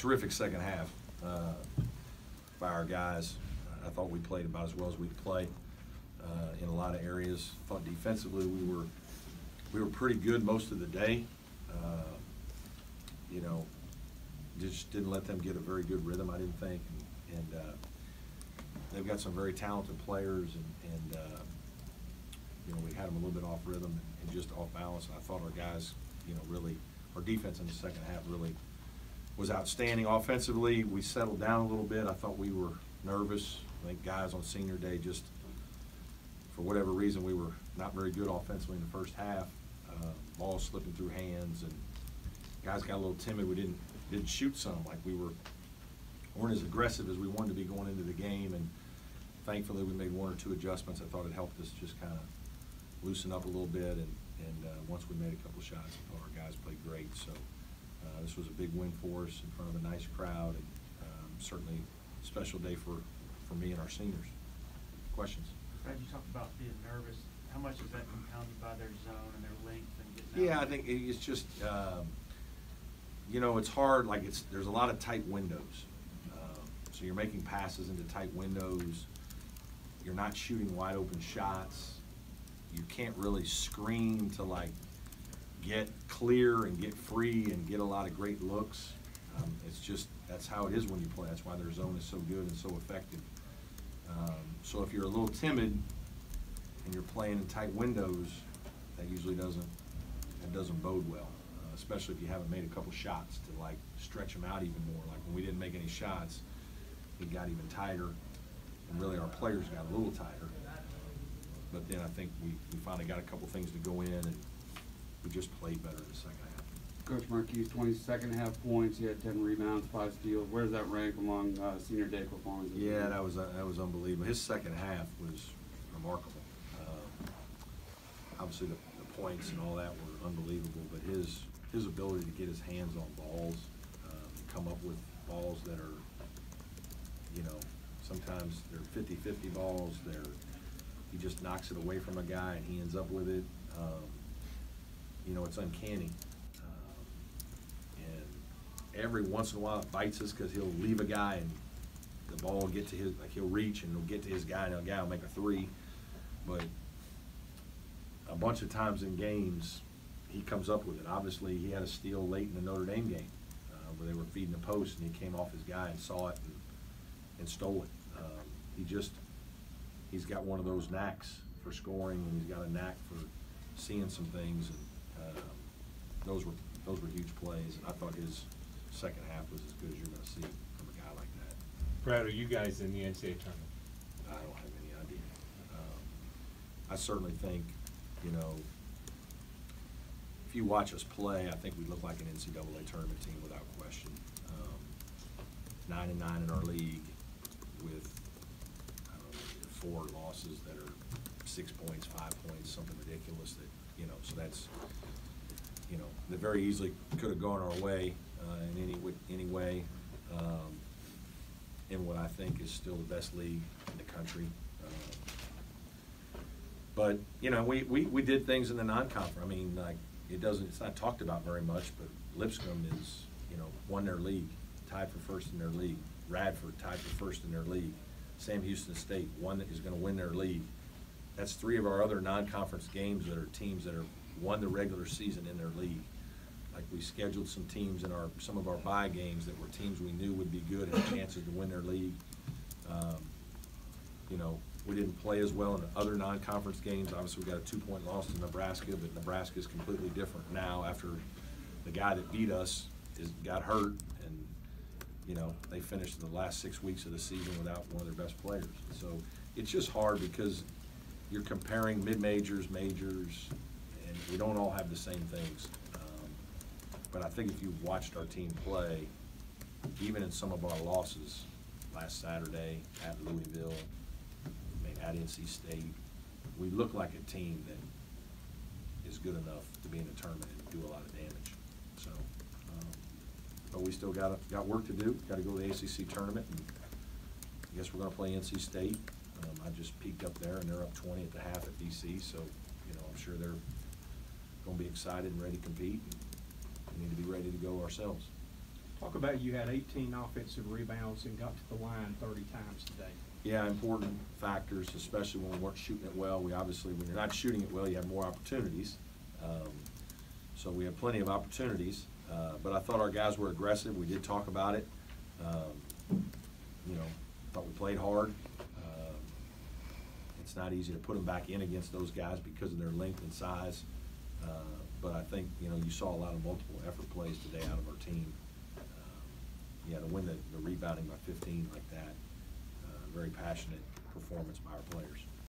terrific second half by our guys. I thought we played about as well as we could play in a lot of areas. I thought defensively we were pretty good most of the day. You know, just didn't let them get a very good rhythm, I didn't think. And they've got some very talented players, and you know, we had them a little bit off rhythm and just off balance. And I thought our guys, you know, really, our defense in the second half really was outstanding. Offensively, we settled down a little bit. I thought we were nervous. I think guys on senior day, just for whatever reason, we were not very good offensively in the first half. Balls slipping through hands, and guys got a little timid. We didn't shoot some, like weren't as aggressive as we wanted to be going into the game. And thankfully, we made one or two adjustments. I thought it helped us just kind of loosen up a little bit. And once we made a couple shots, I thought our guys played great. So this was a big win for us in front of a nice crowd, and certainly a special day for me and our seniors. Questions? Brad, you talked about being nervous. How much is that compounded by their zone and their length and getting Yeah, out? I think it's just, you know, it's hard. Like there's a lot of tight windows. So you're making passes into tight windows. You're not shooting wide open shots. You can't really screen to like get clear and get free and get a lot of great looks. It's just, that's how it is when you play. That's why their zone is so good and so effective. So if you're a little timid and you're playing in tight windows, that usually doesn't bode well, especially if you haven't made a couple shots to like stretch them out even more. Like when we didn't make any shots, it got even tighter, and really our players got a little tighter. But then I think we finally got a couple things to go in, and we just played better in the second half. Coach Marquise, 22nd half points. He had 10 rebounds, 5 steals. Where does that rank among senior day performances? Yeah, that was unbelievable. His second half was remarkable. Obviously the points and all that were unbelievable, but his ability to get his hands on balls, come up with balls that are, you know, sometimes they're 50-50 balls. He just knocks it away from a guy and he ends up with it. You know, it's uncanny. And every once in a while it bites us because he'll leave a guy and the ball will get to his, like he'll reach and it'll get to his guy and the guy will make a three. But a bunch of times in games, he comes up with it. Obviously, he had a steal late in the Notre Dame game where they were feeding the post and he came off his guy and saw it and stole it. He's got one of those knacks for scoring, and he's got a knack for seeing some things, and those were huge plays. And I thought his second half was as good as you're going to see from a guy like that. Brad, are you guys in the NCAA tournament? I don't have any idea. I certainly think, you know, if you watch us play, I think we look like an NCAA tournament team without question. 9-9 in our league with, I don't know, 4 losses that are 6 points, 5 points, something ridiculous that, you know, so that's, you know, that very easily could have gone our way in any way in what I think is still the best league in the country. But, you know, we did things in the non-conference. I mean, like, it's not talked about very much, but Lipscomb is, you know, won their league, tied for first in their league. Radford tied for first in their league. Sam Houston State, one that is going to win their league. That's 3 of our other non-conference games that are teams that are won the regular season in their league. Like we scheduled some teams in some of our bye games that were teams we knew would be good and had chances to win their league. You know, we didn't play as well in other non-conference games. Obviously, we got a 2-point loss to Nebraska, but Nebraska is completely different now after the guy that beat us got hurt, and you know, they finished the last 6 weeks of the season without one of their best players. So it's just hard because you're comparing mid-majors, majors, and we don't all have the same things. But I think if you've watched our team play, even in some of our losses, last Saturday at Louisville, at NC State, we look like a team that is good enough to be in a tournament and do a lot of damage. So, but we still got work to do. Got to go to the ACC tournament, and I guess we're going to play NC State. I just peeked up there, and they're up 20 at the half at DC. So, you know, I'm sure they're going to be excited and ready to compete. And we need to be ready to go ourselves. Talk about you had 18 offensive rebounds and got to the line 30 times today. Yeah, important factors, especially when we weren't shooting it well. We obviously, when you're not shooting it well, you have more opportunities. So we had plenty of opportunities, but I thought our guys were aggressive. We did talk about it. You know, thought we played hard. It's not easy to put them back in against those guys because of their length and size. But I think, you know, you saw a lot of multiple effort plays today out of our team. Yeah, to win the rebounding by 15 like that, very passionate performance by our players.